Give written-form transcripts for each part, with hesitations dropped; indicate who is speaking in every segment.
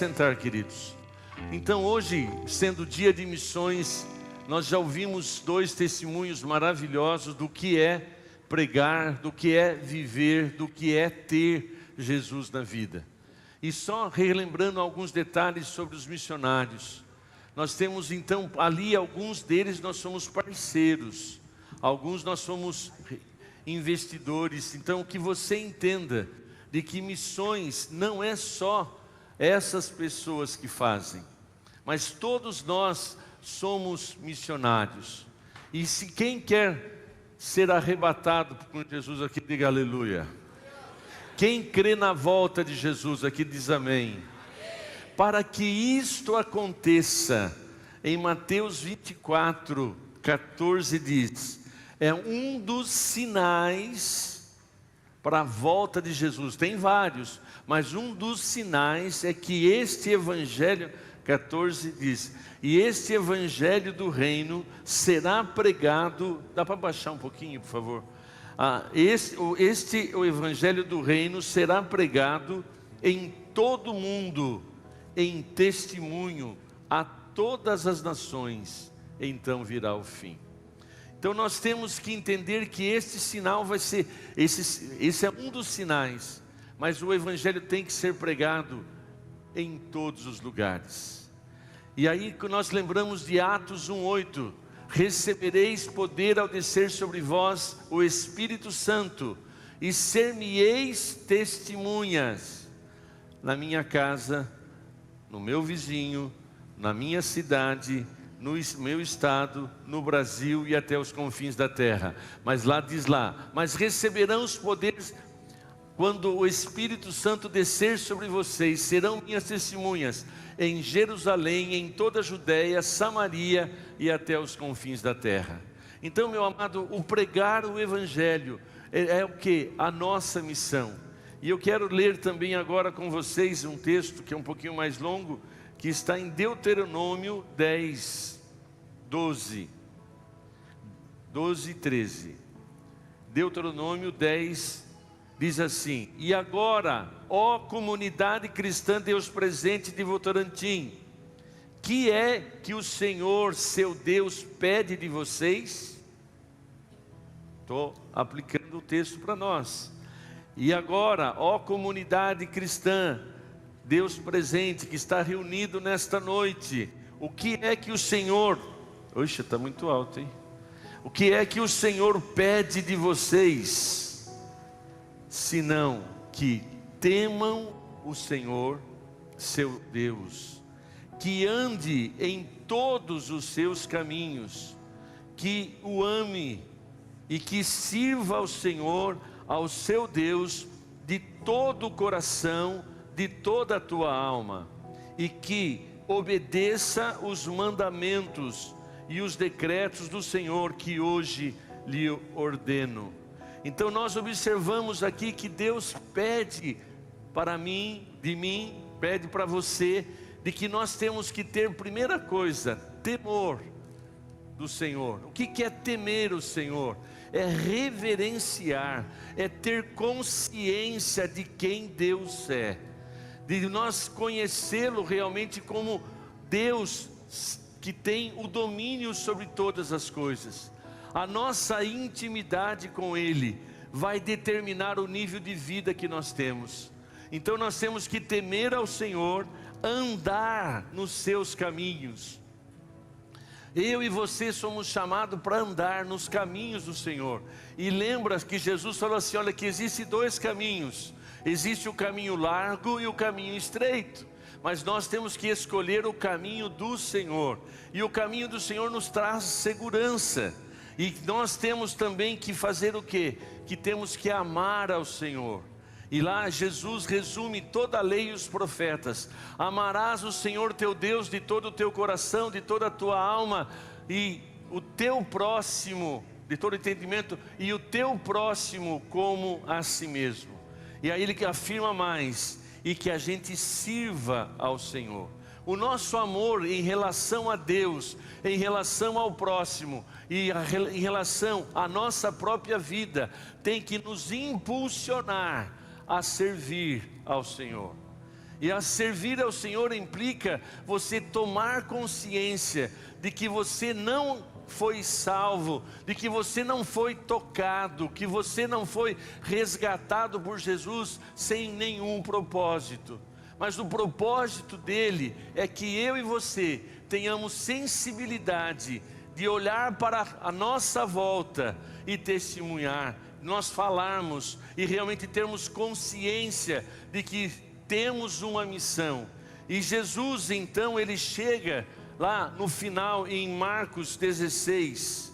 Speaker 1: sentar, queridos. Então hoje, sendo dia de missões, nós já ouvimos dois testemunhos maravilhosos do que é pregar, do que é viver, do que é ter Jesus na vida. E só relembrando alguns detalhes sobre os missionários. Nós temos então ali alguns deles nós somos parceiros, alguns nós somos investidores. Então que você entenda de que missões não é só essas pessoas que fazem, mas todos nós somos missionários. E se quem quer ser arrebatado com Jesus aqui, diga aleluia. Quem crê na volta de Jesus aqui, diz amém. Para que isto aconteça, em Mateus 24, 14 diz, é um dos sinais para a volta de Jesus. Tem vários, mas um dos sinais é que este evangelho, 14 diz, e este evangelho do reino será pregado, dá para baixar um pouquinho, por favor? O evangelho do reino será pregado em todo o mundo, em testemunho a todas as nações, então virá o fim. Então nós temos que entender que este sinal vai ser, esse é um dos sinais, mas o evangelho tem que ser pregado em todos os lugares. E aí nós lembramos de Atos 1:8, recebereis poder ao descer sobre vós o Espírito Santo, e ser-me-eis testemunhas na minha casa, no meu vizinho, na minha cidade, no meu estado, no Brasil e até os confins da terra. Mas lá diz lá, mas receberão os poderes quando o Espírito Santo descer sobre vocês, serão minhas testemunhas em Jerusalém, em toda a Judéia, Samaria e até os confins da terra. Então, meu amado, o pregar o Evangelho é o que? A nossa missão. E eu quero ler também agora com vocês um texto que é um pouquinho mais longo, que está em Deuteronômio 10, 12 e 13. Deuteronômio 10, diz assim, e agora, ó comunidade cristã Deus presente de Votorantim, que é que o Senhor, seu Deus, pede de vocês? Estou aplicando o texto para nós. E agora, ó comunidade cristã, Deus presente, que está reunido nesta noite, o que é que o Senhor, oxe, está muito alto, hein? O que é que o Senhor pede de vocês? Senão que temam o Senhor, seu Deus, que ande em todos os seus caminhos, que o ame e que sirva ao Senhor, ao seu Deus, de todo o coração, de toda a tua alma, e que obedeça os mandamentos e os decretos do Senhor que hoje lhe ordeno. Então nós observamos aqui que Deus pede para mim, de mim, pede para você, de que nós temos que ter, primeira coisa, temor do Senhor. O que é temer o Senhor? É reverenciar, é ter consciência de quem Deus é, de nós conhecê-lo realmente como Deus que tem o domínio sobre todas as coisas. A nossa intimidade com Ele vai determinar o nível de vida que nós temos. Então nós temos que temer ao Senhor, andar nos seus caminhos. Eu e você somos chamados para andar nos caminhos do Senhor. E lembra que Jesus falou assim, olha, que existem dois caminhos. Existe o caminho largo e o caminho estreito. Mas nós temos que escolher o caminho do Senhor. E o caminho do Senhor nos traz segurança. E nós temos também que fazer o quê? Que temos que amar ao Senhor. E lá Jesus resume toda a lei e os profetas. Amarás o Senhor teu Deus de todo o teu coração, de toda a tua alma, e o teu próximo, de todo entendimento, e o teu próximo como a si mesmo. E aí ele que afirma mais, e que a gente sirva ao Senhor. O nosso amor em relação a Deus, em relação ao próximo e em relação à nossa própria vida, tem que nos impulsionar a servir ao Senhor. E a servir ao Senhor implica você tomar consciência de que você não foi salvo, de que você não foi tocado, que você não foi resgatado por Jesus sem nenhum propósito. Mas o propósito dele é que eu e você tenhamos sensibilidade de olhar para a nossa volta e testemunhar, nós falarmos e realmente termos consciência de que temos uma missão. E Jesus então ele chega lá no final em Marcos 16,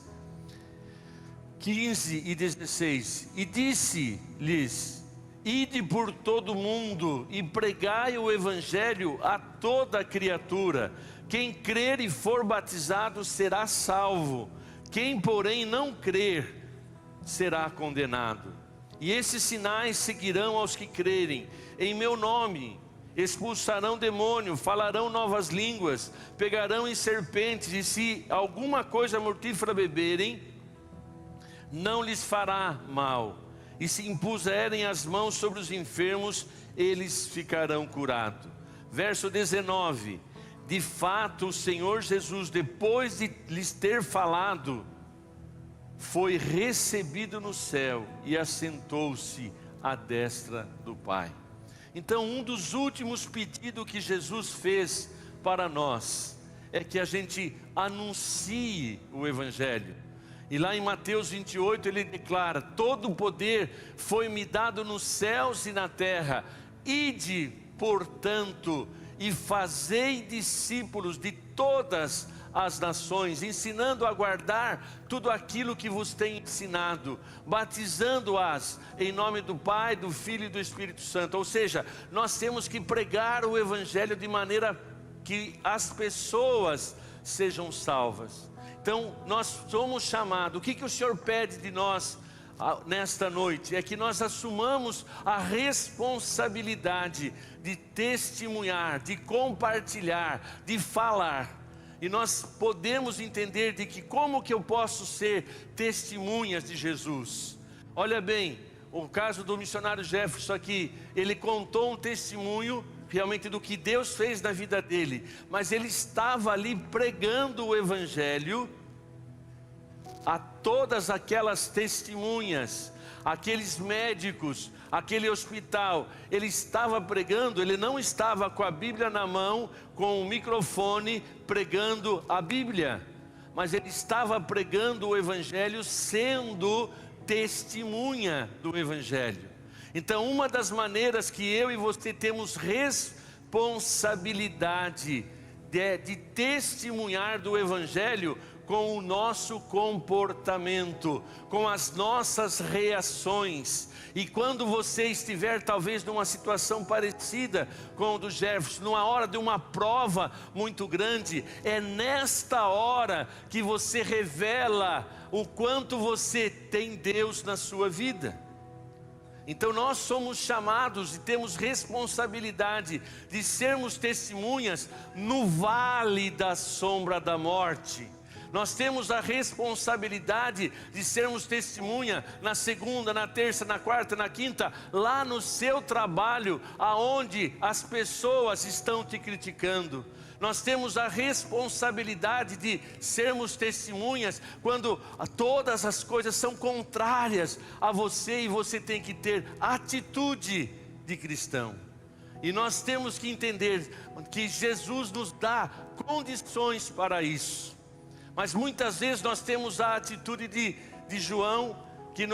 Speaker 1: 15 e 16, e disse-lhes: ide por todo o mundo e pregai o evangelho a toda criatura. Quem crer e for batizado será salvo, quem porém não crer será condenado. E esses sinais seguirão aos que crerem: em meu nome expulsarão demônio, falarão novas línguas, pegarão em serpentes, e se alguma coisa mortífera beberem, não lhes fará mal, e se impuserem as mãos sobre os enfermos, eles ficarão curados. Verso 19: de fato o Senhor Jesus, depois de lhes ter falado, foi recebido no céu e assentou-se à destra do Pai. Então, um dos últimos pedidos que Jesus fez para nós é que a gente anuncie o Evangelho. E lá em Mateus 28 ele declara: todo o poder foi me dado nos céus e na terra. Ide, portanto, e fazei discípulos de todas as nações, ensinando a guardar tudo aquilo que vos tenho ensinado, batizando-as em nome do Pai, do Filho e do Espírito Santo. Ou seja, nós temos que pregar o Evangelho de maneira que as pessoas sejam salvas. Então nós somos chamados. O que o Senhor pede de nós nesta noite? É que nós assumamos a responsabilidade de testemunhar, de compartilhar, de falar. E nós podemos entender de que como que eu posso ser testemunhas de Jesus. Olha bem, o caso do missionário Jefferson aqui, ele contou um testemunho realmente do que Deus fez na vida dele, mas ele estava ali pregando o Evangelho a todas aquelas testemunhas, aqueles médicos, aquele hospital. Ele estava pregando, ele não estava com a Bíblia na mão, com o microfone pregando a Bíblia, mas ele estava pregando o Evangelho, sendo testemunha do Evangelho. Então, uma das maneiras que eu e você temos responsabilidade de testemunhar do Evangelho com o nosso comportamento, com as nossas reações. E quando você estiver talvez numa situação parecida com o do Jefferson, numa hora de uma prova muito grande, é nesta hora que você revela o quanto você tem Deus na sua vida. Então nós somos chamados e temos responsabilidade de sermos testemunhas no vale da sombra da morte. Nós temos a responsabilidade de sermos testemunha na segunda, na terça, na quarta, na quinta, lá no seu trabalho, aonde as pessoas estão te criticando. Nós temos a responsabilidade de sermos testemunhas quando todas as coisas são contrárias a você, e você tem que ter atitude de cristão. E nós temos que entender que Jesus nos dá condições para isso. Mas muitas vezes nós temos a atitude de João, que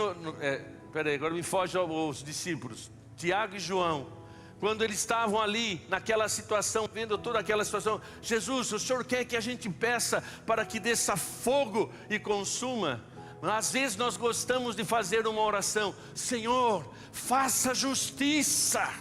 Speaker 1: peraí, agora me foge aos discípulos, Tiago e João, quando eles estavam ali naquela situação, vendo toda aquela situação: Jesus, o Senhor quer que a gente peça para que desça fogo e consuma? Às vezes nós gostamos de fazer uma oração: Senhor, faça justiça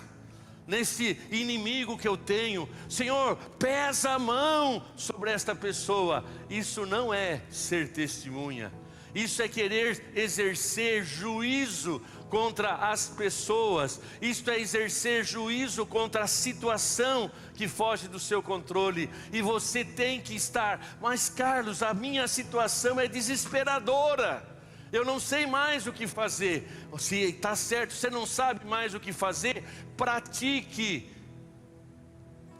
Speaker 1: nesse inimigo que eu tenho. Senhor, pesa a mão sobre esta pessoa. Isso não é ser testemunha. Isso é querer exercer juízo contra as pessoas. Isso é exercer juízo contra a situação que foge do seu controle. E você tem que estar: mas Carlos, a minha situação é desesperadora, eu não sei mais o que fazer. Se está certo, você não sabe mais o que fazer, pratique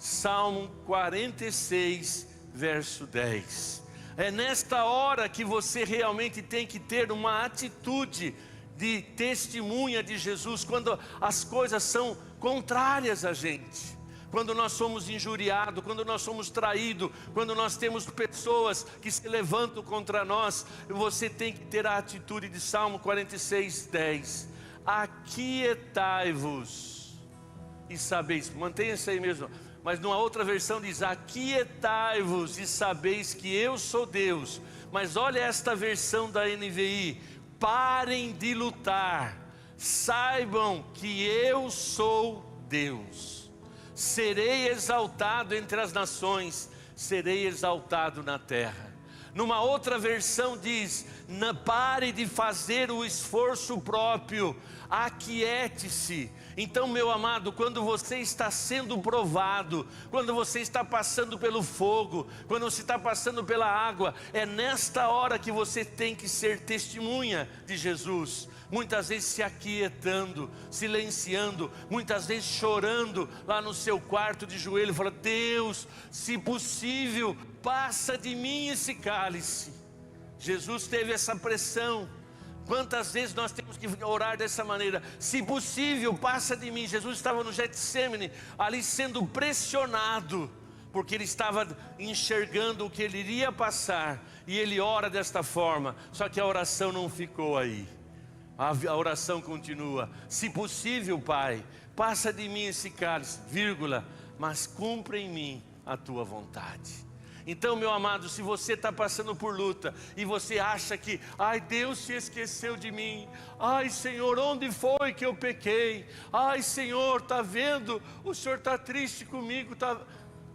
Speaker 1: Salmo 46, verso 10. É nesta hora que você realmente tem que ter uma atitude de testemunha de Jesus, quando as coisas são contrárias a gente. Quando nós somos injuriados, quando nós somos traídos, quando nós temos pessoas que se levantam contra nós, você tem que ter a atitude de Salmo 46, 10. Aquietai-vos e sabeis, mantenha isso aí mesmo, mas numa outra versão diz: aquietai-vos e sabeis que eu sou Deus. Mas olha esta versão da NVI: parem de lutar, saibam que eu sou Deus. Serei exaltado entre as nações, serei exaltado na terra. Numa outra versão diz: pare de fazer o esforço próprio, aquiete-se. Então, meu amado, quando você está sendo provado, quando você está passando pelo fogo, quando você está passando pela água, é nesta hora que você tem que ser testemunha de Jesus. Muitas vezes se aquietando, silenciando, muitas vezes chorando lá no seu quarto de joelho, falando: Deus, se possível, passa de mim esse cálice. Jesus teve essa pressão. Quantas vezes nós temos que orar dessa maneira? Se possível, passa de mim. Jesus estava no Getsemane, ali sendo pressionado, porque ele estava enxergando o que ele iria passar, e ele ora desta forma. Só que a oração não ficou aí, a oração continua: se possível, Pai, passa de mim esse cálice, vírgula, mas cumpra em mim a tua vontade. Então, meu amado, se você está passando por luta e você acha que: ai, Deus se esqueceu de mim, ai, Senhor, onde foi que eu pequei, ai, Senhor, está vendo, o Senhor está triste comigo, tá...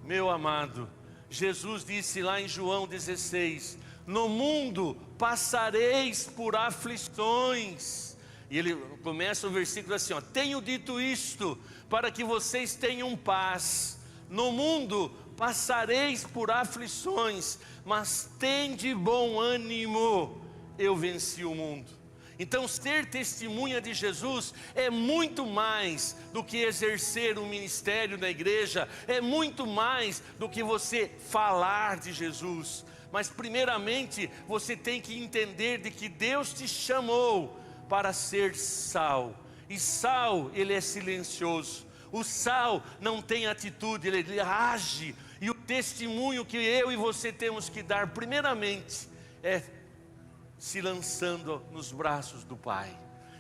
Speaker 1: Meu amado, Jesus disse lá em João 16: no mundo passareis por aflições. E ele começa o versículo assim, ó: tenho dito isto para que vocês tenham paz. No mundo passareis por aflições, mas tende bom ânimo, eu venci o mundo. Então, ser testemunha de Jesus é muito mais do que exercer um ministério na igreja, é muito mais do que você falar de Jesus. Mas primeiramente você tem que entender de que Deus te chamou para ser sal, e sal, ele é silencioso. O sal não tem atitude, ele age. E o testemunho que eu e você temos que dar, primeiramente, é se lançando nos braços do Pai.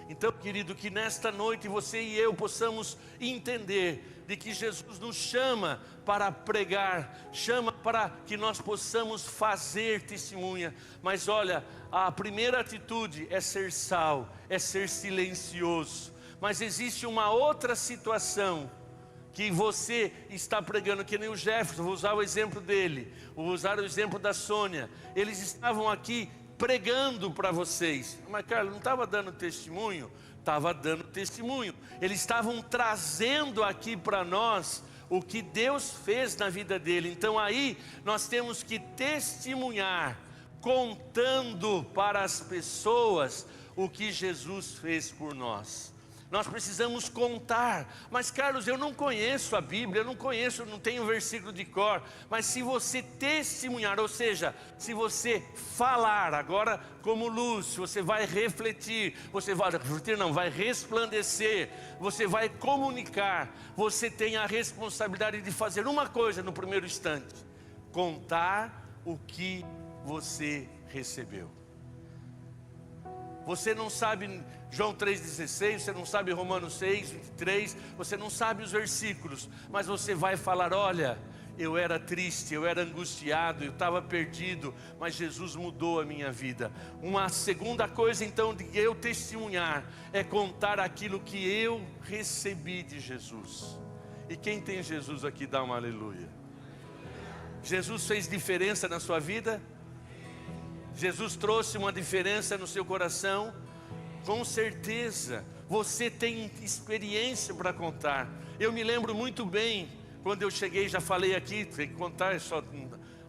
Speaker 1: Então, querido, que nesta noite você e eu possamos entender de que Jesus nos chama para pregar, chama para que nós possamos fazer testemunha. Mas olha, a primeira atitude é ser sal, é ser silencioso. Mas existe uma outra situação que você está pregando, que nem o Jefferson. Vou usar o exemplo dele, vou usar o exemplo da Sônia. Eles estavam aqui pregando para vocês. Mas Carlos, não estava dando testemunho? Estava dando testemunho. Eles estavam trazendo aqui para nós o que Deus fez na vida dele. Então aí nós temos que testemunhar, contando para as pessoas o que Jesus fez por nós. Nós precisamos contar. Mas Carlos, eu não conheço a Bíblia, eu não conheço, não tenho versículo de cor. Mas se você testemunhar, ou seja, se você falar agora como luz, você vai refletir, você vai refletir, não, vai resplandecer, você vai comunicar. Você tem a responsabilidade de fazer uma coisa no primeiro instante: contar o que você recebeu. Você não sabe João 3,16, você não sabe Romanos 6, 23, você não sabe os versículos, mas você vai falar: olha, eu era triste, eu era angustiado, eu estava perdido, mas Jesus mudou a minha vida. Uma segunda coisa então de eu testemunhar é contar aquilo que eu recebi de Jesus. E quem tem Jesus aqui dá uma aleluia. Jesus fez diferença na sua vida? Jesus trouxe uma diferença no seu coração? Com certeza, você tem experiência para contar. Eu me lembro muito bem, quando eu cheguei, já falei aqui, tem que contar, só,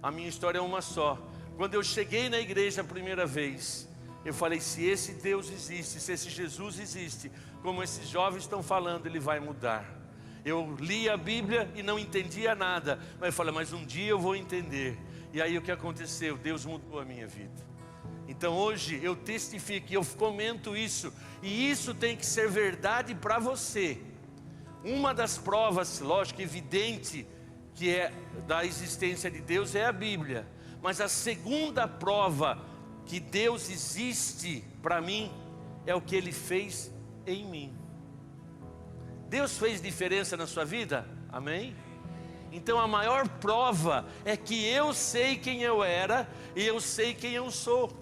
Speaker 1: a minha história é uma só. Quando eu cheguei na igreja a primeira vez, eu falei: se esse Deus existe, se esse Jesus existe, como esses jovens estão falando, Ele vai mudar. Eu li a Bíblia e não entendia nada, mas eu falei, mas um dia eu vou entender. E aí o que aconteceu? Deus mudou a minha vida. Então hoje eu testifico, eu comento isso, e isso tem que ser verdade para você. Uma das provas, lógico, evidente, que é da existência de Deus é a Bíblia. Mas a segunda prova que Deus existe para mim é o que Ele fez em mim. Deus fez diferença na sua vida? Amém? Então a maior prova é que eu sei quem eu era e eu sei quem eu sou.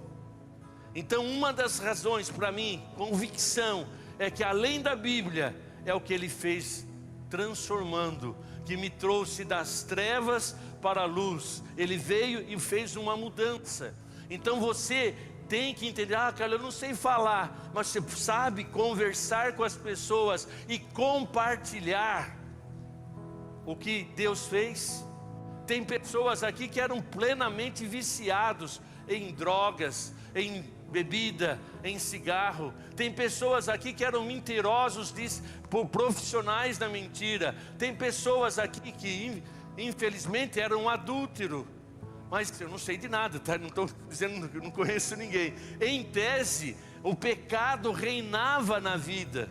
Speaker 1: Então uma das razões para mim, convicção, é que além da Bíblia, é o que Ele fez transformando, que me trouxe das trevas para a luz. Ele veio e fez uma mudança. Então você tem que entender, cara, eu não sei falar, mas você sabe conversar com as pessoas e compartilhar o que Deus fez. Tem pessoas aqui que eram plenamente viciados em drogas, em bebida, em cigarro. Tem pessoas aqui que eram mentirosos, profissionais da mentira. Tem pessoas aqui que infelizmente eram adúlteros. Mas eu não sei de nada, tá? Não estou dizendo que eu não conheço ninguém. Em tese, o pecado reinava na vida.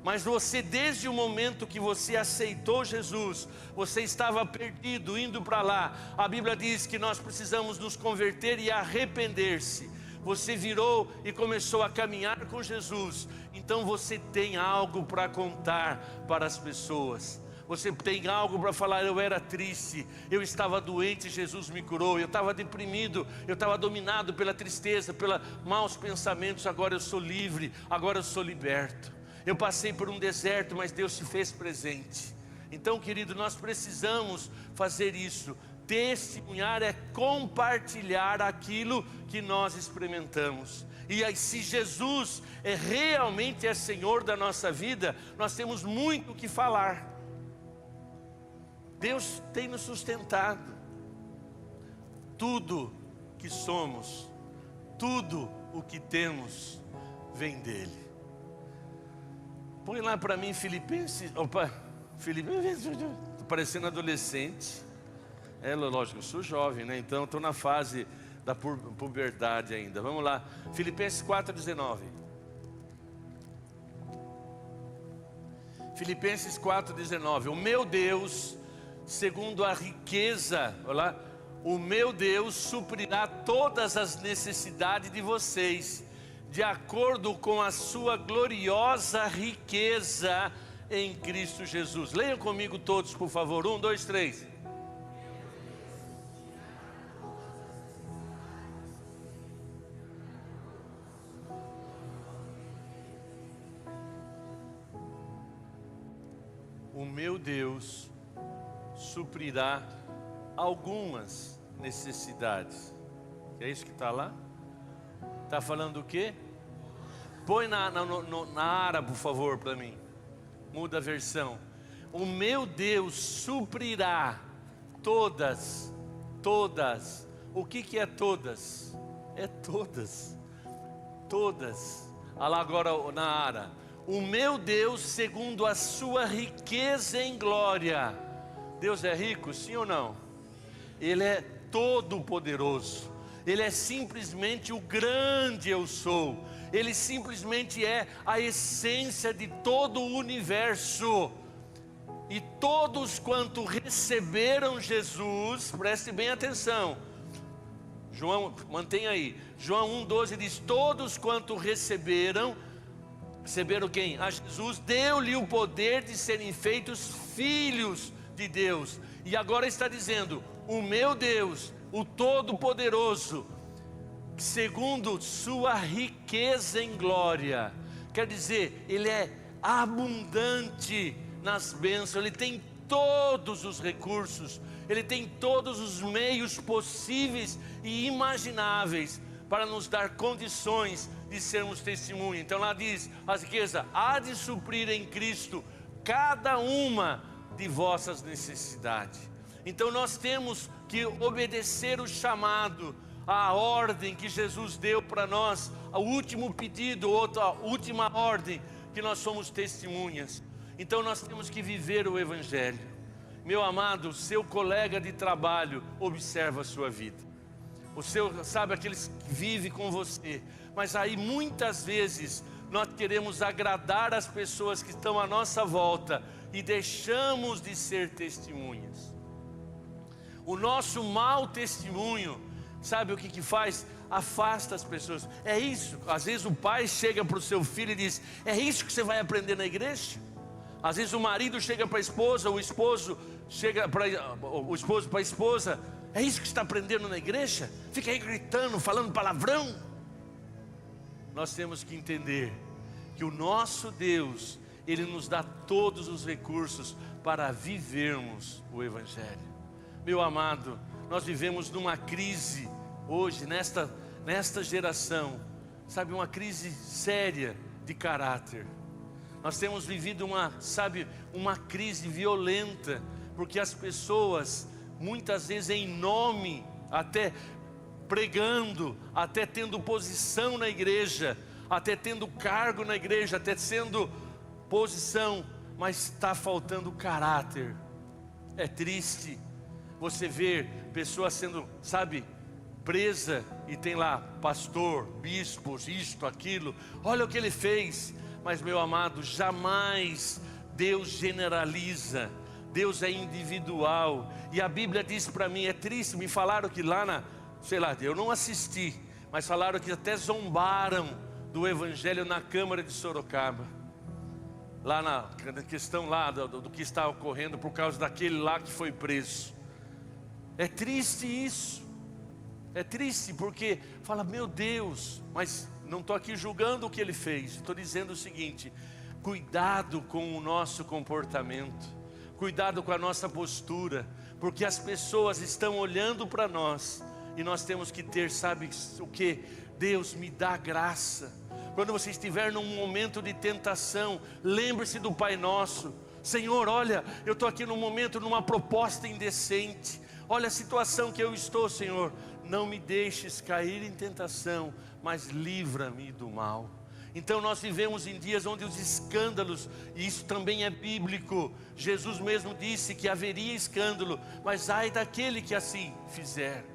Speaker 1: Mas você, desde o momento que você aceitou Jesus, você estava perdido, indo para lá. A Bíblia diz que nós precisamos nos converter e arrepender-se. Você virou e começou a caminhar com Jesus. Então você tem algo para contar para as pessoas. Você tem algo para falar, eu era triste, eu estava doente, Jesus me curou. Eu estava deprimido, eu estava dominado pela tristeza, pelos maus pensamentos. Agora eu sou livre, agora eu sou liberto. Eu passei por um deserto, mas Deus se fez presente. Então, querido, nós precisamos fazer isso. Testemunhar é compartilhar aquilo que nós experimentamos. E aí, se Jesus realmente é Senhor da nossa vida, nós temos muito o que falar. Deus tem nos sustentado. Tudo que somos, tudo o que temos, vem dEle. Põe lá para mim Filipenses. Opa, Filipenses, estou parecendo adolescente. É lógico, eu sou jovem, né? Então estou na fase da puberdade ainda. Vamos lá, Filipenses 4,19. Filipenses 4,19. O meu Deus, segundo a riqueza, olha lá, o meu Deus suprirá todas as necessidades de vocês, de acordo com a sua gloriosa riqueza em Cristo Jesus. Leiam comigo todos, por favor. 1, 2, 3. O meu Deus suprirá algumas necessidades. É isso que está lá? Está falando o quê? Põe na árabe, por favor, para mim. Muda a versão. O meu Deus suprirá todas. O que é todas? É todas. Olha lá agora na árabe. O meu Deus, segundo a sua riqueza em glória. Deus é rico, sim ou não? Ele é todo poderoso. Ele é simplesmente o grande eu sou. Ele simplesmente é a essência de todo o universo. E todos quanto receberam Jesus, preste bem atenção. João, mantenha aí. João 1,12 diz: todos quanto receberam quem? A Jesus, deu-lhe o poder de serem feitos filhos de Deus. E agora está dizendo: o meu Deus, o Todo-Poderoso, segundo sua riqueza em glória. Quer dizer, Ele é abundante nas bênçãos. Ele tem todos os recursos, Ele tem todos os meios possíveis e imagináveis para nos dar condições de sermos testemunha. Então lá diz, a riqueza há de suprir em Cristo cada uma de vossas necessidades. Então nós temos que obedecer o chamado, a ordem que Jesus deu para nós, o último pedido, a última ordem, que nós somos testemunhas. Então nós temos que viver o Evangelho. Meu amado, seu colega de trabalho observa a sua vida. O seu, sabe, aqueles que vivem com você. Mas aí muitas vezes nós queremos agradar as pessoas que estão à nossa volta e deixamos de ser testemunhas. O nosso mau testemunho, sabe o que faz? Afasta as pessoas. É isso. Às vezes o pai chega para o seu filho e diz: é isso que você vai aprender na igreja? Às vezes o marido chega para a esposa, o esposo para a esposa: é isso que você está aprendendo na igreja? Fica aí gritando, falando palavrão. Nós temos que entender que o nosso Deus, Ele nos dá todos os recursos para vivermos o Evangelho. Meu amado, nós vivemos numa crise hoje, nesta geração, sabe, uma crise séria de caráter. Nós temos vivido uma crise violenta, porque as pessoas, muitas vezes em nome, até pregando, até tendo posição na igreja, até tendo cargo na igreja, até sendo posição, mas está faltando caráter. É triste você ver pessoas sendo, sabe, presa e tem lá pastor, bispos, isto, aquilo. Olha o que ele fez. Mas, meu amado, jamais Deus generaliza. Deus é individual. E a Bíblia diz para mim, é triste, me falaram que lá eu não assisti, mas falaram que até zombaram do Evangelho na Câmara de Sorocaba. Lá na questão lá do que está ocorrendo por causa daquele lá que foi preso. É triste isso. É triste porque fala, meu Deus, mas não estou aqui julgando o que ele fez. Estou dizendo o seguinte: cuidado com o nosso comportamento, cuidado com a nossa postura, porque as pessoas estão olhando para nós e nós temos que ter, sabe o que? Deus, me dá graça. Quando você estiver num momento de tentação, lembre-se do Pai Nosso. Senhor, olha, eu estou aqui num momento, numa proposta indecente. Olha a situação que eu estou, Senhor. Não me deixes cair em tentação, mas livra-me do mal. Então nós vivemos em dias onde os escândalos, e isso também é bíblico. Jesus mesmo disse que haveria escândalo, mas ai daquele que assim fizer.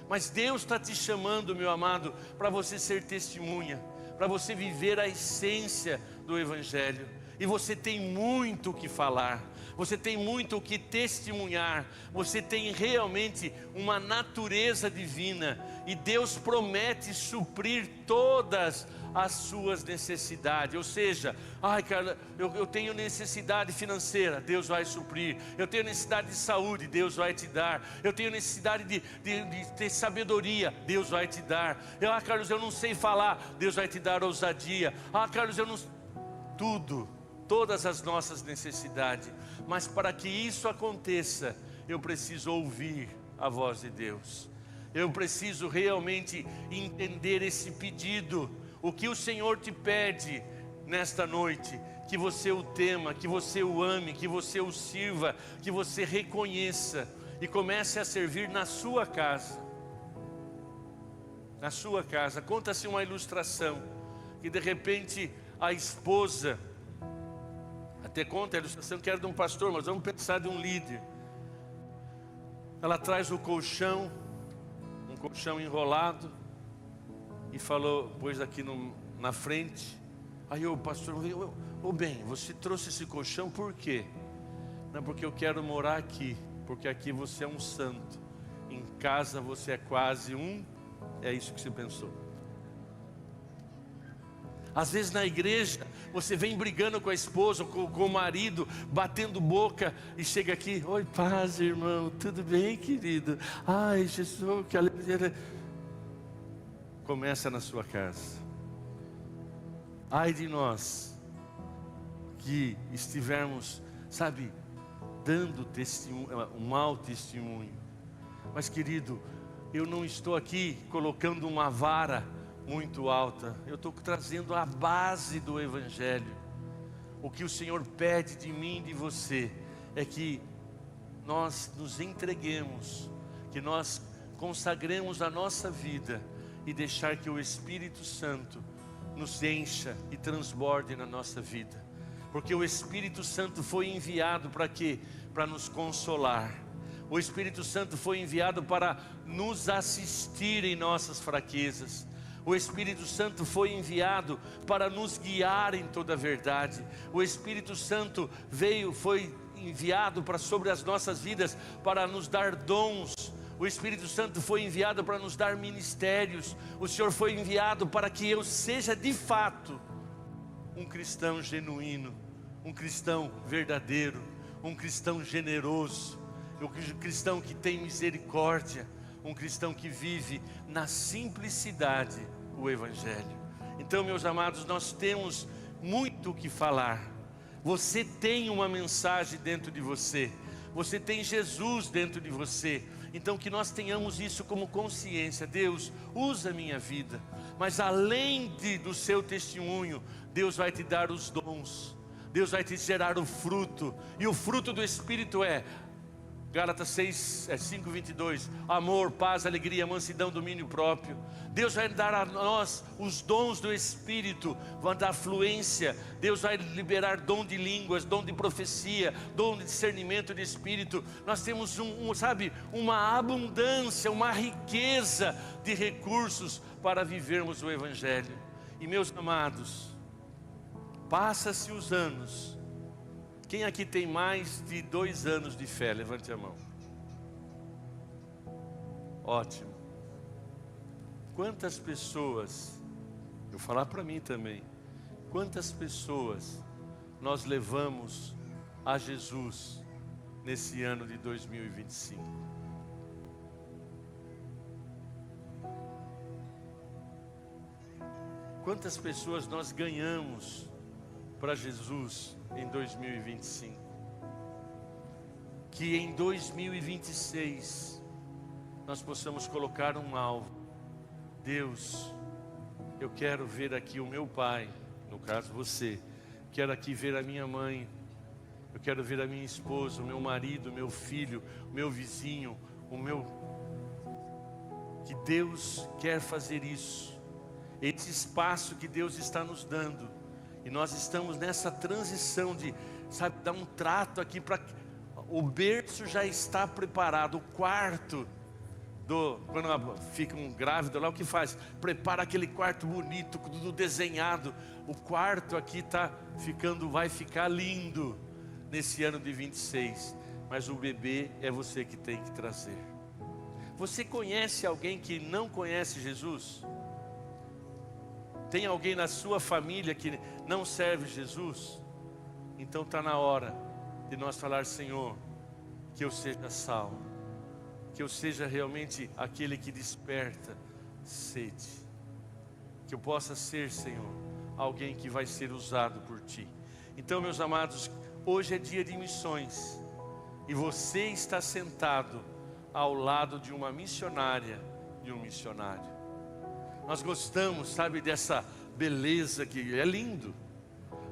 Speaker 1: Mas Deus está te chamando, meu amado, para você ser testemunha, para você viver a essência do Evangelho. E você tem muito o que falar, você tem muito o que testemunhar, você tem realmente uma natureza divina, e Deus promete suprir todas as suas necessidades. Ou seja, ai cara, eu tenho necessidade financeira, Deus vai suprir. Eu tenho necessidade de saúde, Deus vai te dar. Eu tenho necessidade de ter sabedoria, Deus vai te dar. Carlos, eu não sei falar, Deus vai te dar ousadia. Carlos, eu não... Todas as nossas necessidades. Mas para que isso aconteça, eu preciso ouvir a voz de Deus. Eu preciso realmente entender esse pedido. O que o Senhor te pede nesta noite: que você o tema, que você o ame, que você o sirva, que você reconheça e comece a servir na sua casa. Na sua casa. Conta-se uma ilustração que de repente a esposa, até conta a ilustração que era de um pastor, mas vamos pensar de um líder. Ela traz o colchão, um colchão enrolado, e falou, pôs aqui na frente. Aí o pastor veio: ô bem, você trouxe esse colchão por quê? Não, porque eu quero morar aqui, porque aqui você é um santo, em casa você é quase um... É isso que você pensou. Às vezes na igreja, você vem brigando com a esposa, com o marido, batendo boca, e chega aqui: oi, paz, irmão, tudo bem, querido? Ai, Jesus, que alegria. Começa na sua casa. Ai de nós, que estivermos, sabe, dando testemunho, um mau testemunho. Mas, querido, eu não estou aqui colocando uma vara muito alta, eu estou trazendo a base do Evangelho. O que o Senhor pede de mim e de você é que nós nos entreguemos, que nós consagremos a nossa vida e deixar que o Espírito Santo nos encha e transborde na nossa vida. Porque o Espírito Santo foi enviado para quê? Para nos consolar. O Espírito Santo foi enviado para nos assistir em nossas fraquezas. O Espírito Santo foi enviado para nos guiar em toda a verdade. O Espírito Santo foi enviado para sobre as nossas vidas para nos dar dons. O Espírito Santo foi enviado para nos dar ministérios. O Senhor foi enviado para que eu seja de fato um cristão genuíno, um cristão verdadeiro, um cristão generoso, um cristão que tem misericórdia, um cristão que vive na simplicidade o Evangelho. Então, meus amados, nós temos muito o que falar. Você tem uma mensagem dentro de você, você tem Jesus dentro de você. Então que nós tenhamos isso como consciência. Deus, usa a minha vida, mas além do seu testemunho, Deus vai te dar os dons, Deus vai te gerar o fruto, e o fruto do Espírito é Gálatas 5:22, amor, paz, alegria, mansidão, domínio próprio. Deus vai dar a nós os dons do Espírito, vai dar fluência. Deus vai liberar dom de línguas, dom de profecia, dom de discernimento de Espírito. Nós temos uma abundância, uma riqueza de recursos para vivermos o Evangelho. E meus amados, passa-se os anos. Quem aqui tem mais de 2 anos de fé? Levante a mão. Ótimo. Quantas pessoas, eu vou falar para mim também, quantas pessoas nós levamos a Jesus nesse ano de 2025? Quantas pessoas nós ganhamos para Jesus em 2025? Que em 2026 nós possamos colocar um alvo. Deus, eu quero ver aqui o meu pai, no caso você, quero aqui ver a minha mãe, eu quero ver a minha esposa, o meu marido, o meu filho, o meu vizinho, que Deus quer fazer isso, esse espaço que Deus está nos dando. E nós estamos nessa transição de, dar um trato aqui para... O berço já está preparado, o quarto, quando fica um grávido lá, o que faz? Prepara aquele quarto bonito, tudo desenhado. O quarto aqui vai ficar lindo nesse ano de 26. Mas o bebê é você que tem que trazer. Você conhece alguém que não conhece Jesus? Tem alguém na sua família que não serve Jesus? Então está na hora de nós falar: Senhor, que eu seja salvo, que eu seja realmente aquele que desperta sede, que eu possa ser, Senhor, alguém que vai ser usado por Ti. Então, meus amados, hoje é dia de missões, e você está sentado ao lado de uma missionária, de um missionário. Nós gostamos, dessa beleza que é lindo.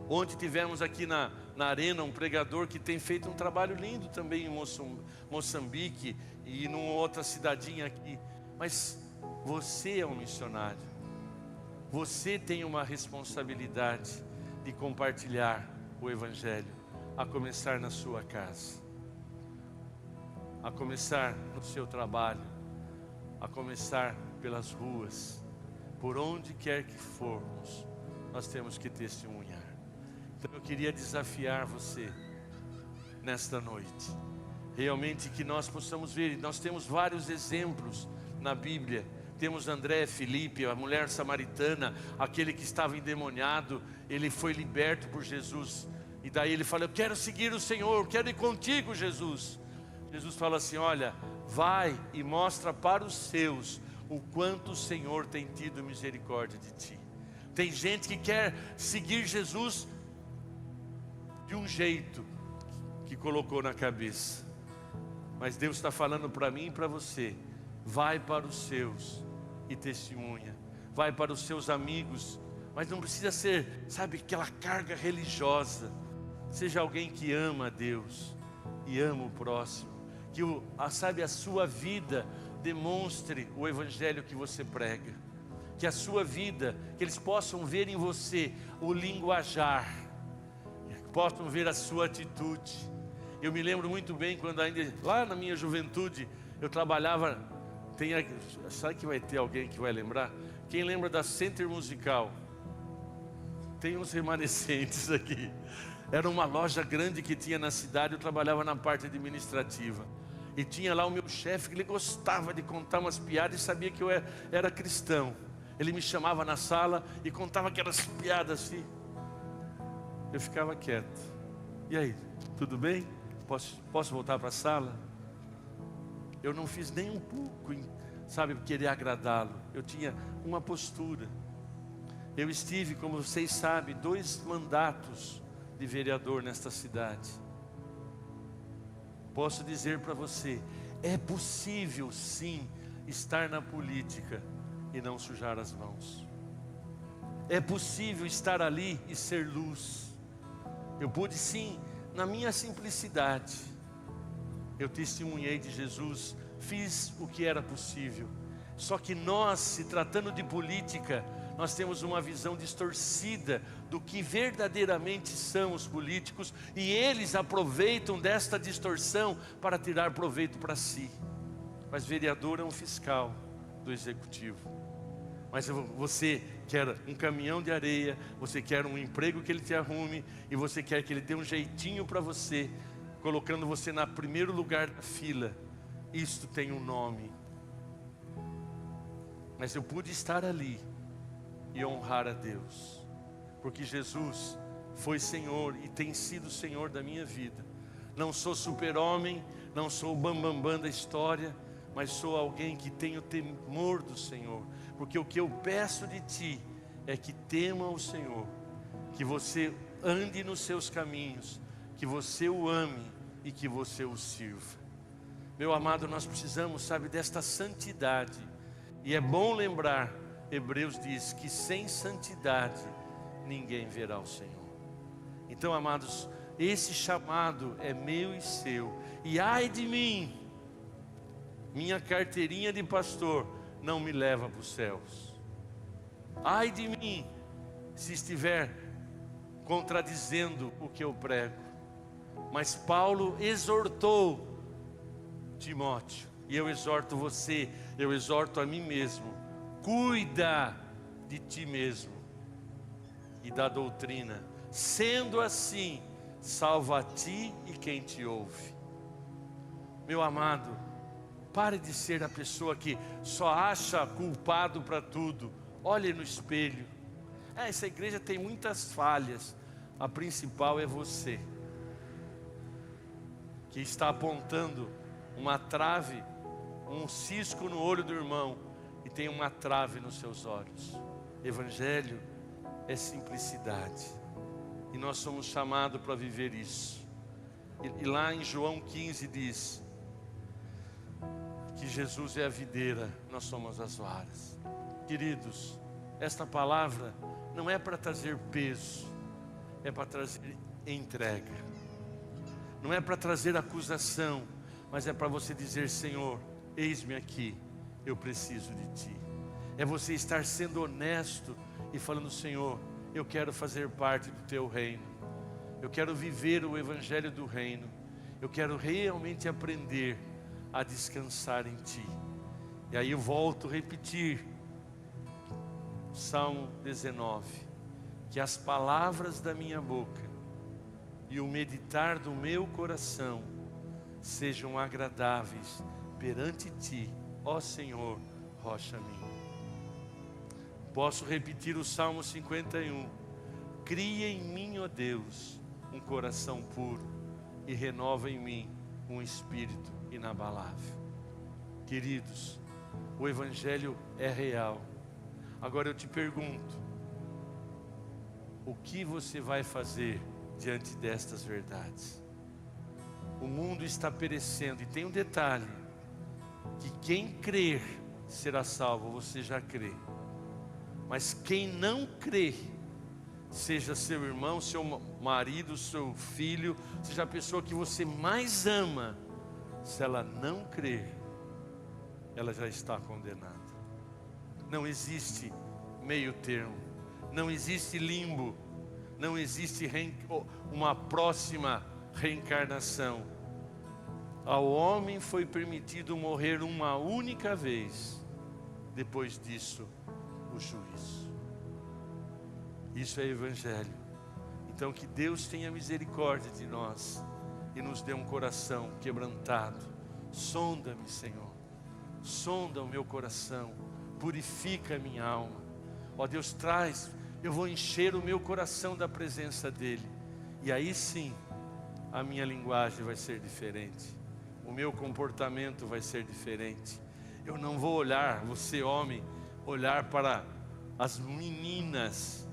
Speaker 1: Ontem tivemos aqui na arena um pregador que tem feito um trabalho lindo também em Moçambique e numa outra cidadinha aqui. Mas você é um missionário. Você tem uma responsabilidade de compartilhar o Evangelho, a começar na sua casa, a começar no seu trabalho, a começar pelas ruas. Por onde quer que formos, nós temos que testemunhar. Então eu queria desafiar você nesta noite, realmente que nós possamos ver. Nós temos vários exemplos na Bíblia. Temos André, Filipe, a mulher samaritana, aquele que estava endemoniado, ele foi liberto por Jesus. E daí ele fala: eu quero seguir o Senhor, quero ir contigo, Jesus. Jesus fala assim: olha, vai e mostra para os seus o quanto o Senhor tem tido misericórdia de ti. Tem gente que quer seguir Jesus de um jeito que colocou na cabeça, mas Deus está falando para mim e para você: vai para os seus e testemunha, vai para os seus amigos, mas não precisa ser, aquela carga religiosa. Seja alguém que ama a Deus e ama o próximo, que a sua vida demonstre o Evangelho que você prega, que a sua vida, que eles possam ver em você o linguajar, possam ver a sua atitude. Eu me lembro muito bem quando ainda, lá na minha juventude, eu trabalhava, sabe que vai ter alguém que vai lembrar? Quem lembra da Center Musical? Tem uns remanescentes aqui. Era uma loja grande que tinha na cidade, eu trabalhava na parte administrativa. E tinha lá o meu chefe, que ele gostava de contar umas piadas e sabia que eu era cristão. Ele me chamava na sala e contava aquelas piadas assim. Eu ficava quieto. E aí, tudo bem? Posso voltar para a sala? Eu não fiz nem um pouco, sabe, querer agradá-lo. Eu tinha uma postura. Eu estive, como vocês sabem, 2 mandatos de vereador nesta cidade. Posso dizer para você, é possível sim estar na política e não sujar as mãos. É possível estar ali e ser luz. Eu pude sim, na minha simplicidade, eu testemunhei de Jesus, fiz o que era possível. Só que nós, se tratando de política, nós temos uma visão distorcida do que verdadeiramente são os políticos, e eles aproveitam desta distorção para tirar proveito para si. Mas vereador é um fiscal do executivo. Mas você quer um caminhão de areia, você quer um emprego que ele te arrume, e você quer que ele dê um jeitinho para você, colocando você no primeiro lugar da fila. Isto tem um nome. Mas eu pude estar ali e honrar a Deus, porque Jesus foi Senhor e tem sido Senhor da minha vida. Não sou super-homem, não sou o bambambam da história, mas sou alguém que tem o temor do Senhor, porque o que eu peço de ti é que tema o Senhor, que você ande nos seus caminhos, que você o ame e que você o sirva. Meu amado, nós precisamos, sabe, desta santidade. E é bom lembrar, Hebreus diz que sem santidade ninguém verá o Senhor. Então, amados, esse chamado é meu e seu. E ai de mim, minha carteirinha de pastor não me leva para os céus. Ai de mim, se estiver contradizendo o que eu prego. Mas Paulo exortou Timóteo, e eu exorto você, eu exorto a mim mesmo: cuida de ti mesmo e da doutrina, sendo assim, salva a ti e quem te ouve. Meu amado, pare de ser a pessoa que só acha culpado para tudo. Olhe no espelho. Essa igreja tem muitas falhas, a principal é você, que está apontando uma trave, um cisco no olho do irmão, e tem uma trave nos seus olhos. Evangelho é simplicidade, e nós somos chamados para viver isso. E lá em João 15 diz que Jesus é a videira, nós somos as varas. Queridos, esta palavra não é para trazer peso, é para trazer entrega. Não é para trazer acusação, mas é para você dizer: Senhor, eis-me aqui, eu preciso de Ti. É você estar sendo honesto e falando: Senhor, eu quero fazer parte do Teu reino. Eu quero viver o Evangelho do reino. Eu quero realmente aprender a descansar em Ti. E aí eu volto a repetir Salmo 19: que as palavras da minha boca e o meditar do meu coração sejam agradáveis perante Ti, ó Senhor, rocha minha. Posso repetir o Salmo 51: cria em mim, ó Deus, um coração puro e renova em mim um espírito inabalável. Queridos, o Evangelho é real. Agora eu te pergunto: o que você vai fazer diante destas verdades? O mundo está perecendo, e tem um detalhe: que quem crer será salvo. Você já crê, mas quem não crê, seja seu irmão, seu marido, seu filho, seja a pessoa que você mais ama, se ela não crer, ela já está condenada. Não existe meio termo, não existe limbo, não existe uma próxima reencarnação. Ao homem foi permitido morrer uma única vez, depois disso, o juízo. Isso é Evangelho. Então que Deus tenha misericórdia de nós e nos dê um coração quebrantado. Sonda-me, Senhor, sonda o meu coração, purifica a minha alma. Ó Deus, traz, eu vou encher o meu coração da presença dEle, e aí sim, a minha linguagem vai ser diferente, o meu comportamento vai ser diferente. Eu não vou olhar, você homem, olhar para as meninas,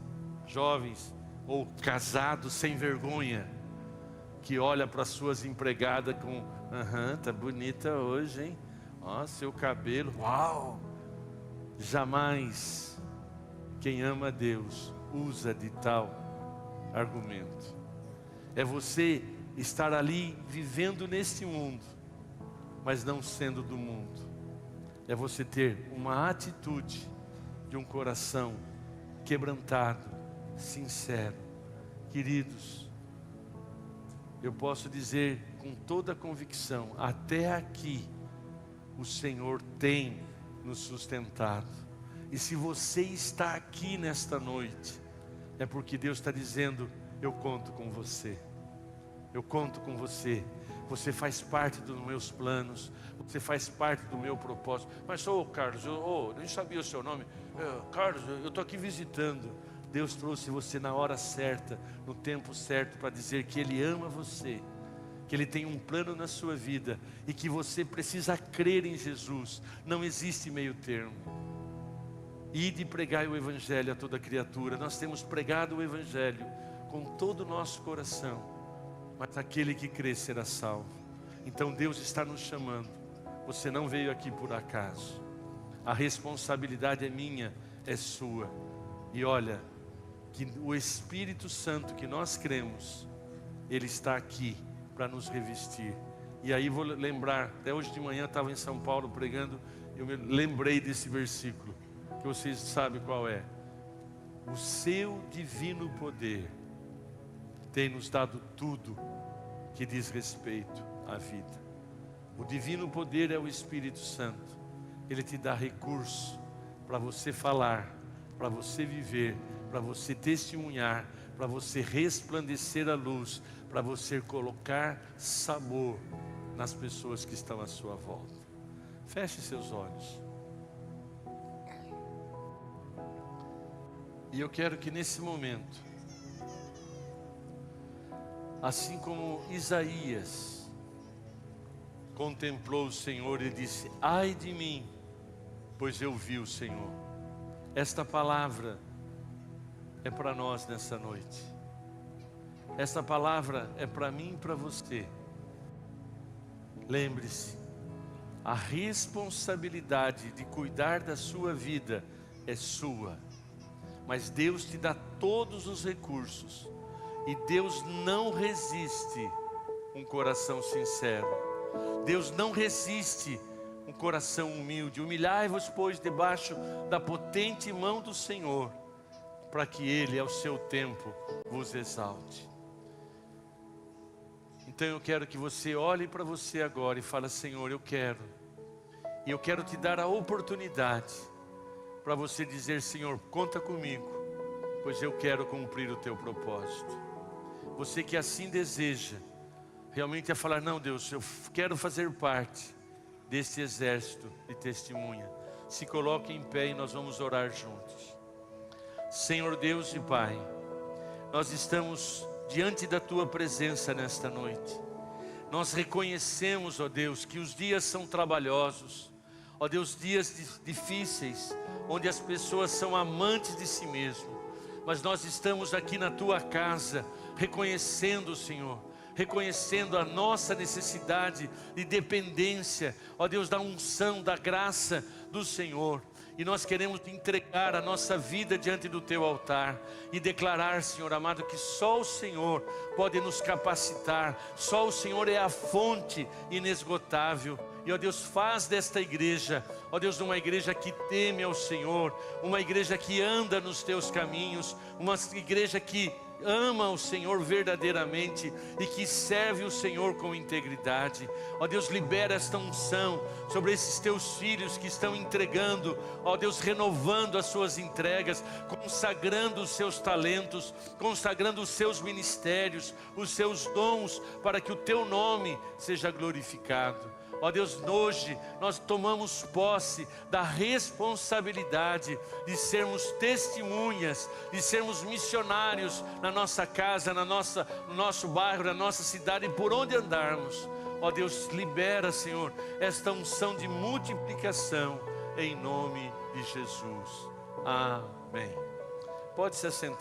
Speaker 1: jovens ou casados sem vergonha, que olha para suas empregadas com, tá bonita hoje, hein? Ó, seu cabelo, uau! Jamais quem ama a Deus usa de tal argumento. É você estar ali vivendo neste mundo, mas não sendo do mundo. É você ter uma atitude de um coração quebrantado, sincero. Queridos, eu posso dizer com toda a convicção, até aqui o Senhor tem nos sustentado. E se você está aqui nesta noite, é porque Deus está dizendo, eu conto com você. Eu conto com você. Você faz parte dos meus planos. Você faz parte do meu propósito. Mas, Carlos, eu nem sabia o seu nome. Carlos, eu estou aqui visitando. Deus trouxe você na hora certa, no tempo certo, para dizer que Ele ama você, que Ele tem um plano na sua vida e que você precisa crer em Jesus. Não existe meio termo. Ide pregai o Evangelho a toda criatura. Nós temos pregado o Evangelho com todo o nosso coração, mas aquele que crê será salvo. Então Deus está nos chamando. Você não veio aqui por acaso. A responsabilidade é minha, é sua. E olha, que o Espírito Santo que nós cremos, Ele está aqui para nos revestir. E aí vou lembrar, até hoje de manhã estava em São Paulo pregando, eu me lembrei desse versículo, que vocês sabem qual é. O seu divino poder tem nos dado tudo que diz respeito à vida. O divino poder é o Espírito Santo. Ele te dá recurso para você falar, para você viver, para você testemunhar, para você resplandecer a luz, para você colocar sabor nas pessoas que estão à sua volta. Feche seus olhos. E eu quero que nesse momento, assim como Isaías contemplou o Senhor e disse, ai de mim, pois eu vi o Senhor. Esta palavra é para nós nessa noite. Esta palavra é para mim e para você. Lembre-se, a responsabilidade de cuidar da sua vida é sua. Mas Deus te dá todos os recursos. E Deus não resiste um coração sincero. Deus não resiste um coração humilde. Humilhai-vos, pois, debaixo da potente mão do Senhor, para que Ele, ao seu tempo, vos exalte. Então eu quero que você olhe para você agora e fale, Senhor, eu quero. E eu quero te dar a oportunidade para você dizer, Senhor, conta comigo, pois eu quero cumprir o teu propósito. Você que assim deseja, realmente é falar, não Deus, eu quero fazer parte desse exército de testemunha. Se coloque em pé e nós vamos orar juntos. Senhor Deus e Pai, nós estamos diante da Tua presença nesta noite. Nós reconhecemos, ó Deus, que os dias são trabalhosos, ó Deus, dias difíceis, onde as pessoas são amantes de si mesmo. Mas nós estamos aqui na Tua casa, reconhecendo, Senhor, reconhecendo a nossa necessidade de dependência, ó Deus, da unção, da graça do Senhor. E nós queremos entregar a nossa vida diante do Teu altar e declarar, Senhor amado, que só o Senhor pode nos capacitar, só o Senhor é a fonte inesgotável. E ó Deus, faz desta igreja, ó Deus, uma igreja que teme ao Senhor, uma igreja que anda nos Teus caminhos, uma igreja que ama o Senhor verdadeiramente e que serve o Senhor com integridade. Ó Deus, libera esta unção sobre esses teus filhos que estão entregando, ó Deus, renovando as suas entregas, consagrando os seus talentos, consagrando os seus ministérios, os seus dons, para que o teu nome seja glorificado. Ó Deus, hoje nós tomamos posse da responsabilidade de sermos testemunhas, de sermos missionários na nossa casa, no nosso bairro, na nossa cidade, por onde andarmos. Ó Deus, libera, Senhor, esta unção de multiplicação, em nome de Jesus. Amém. Pode se assentar.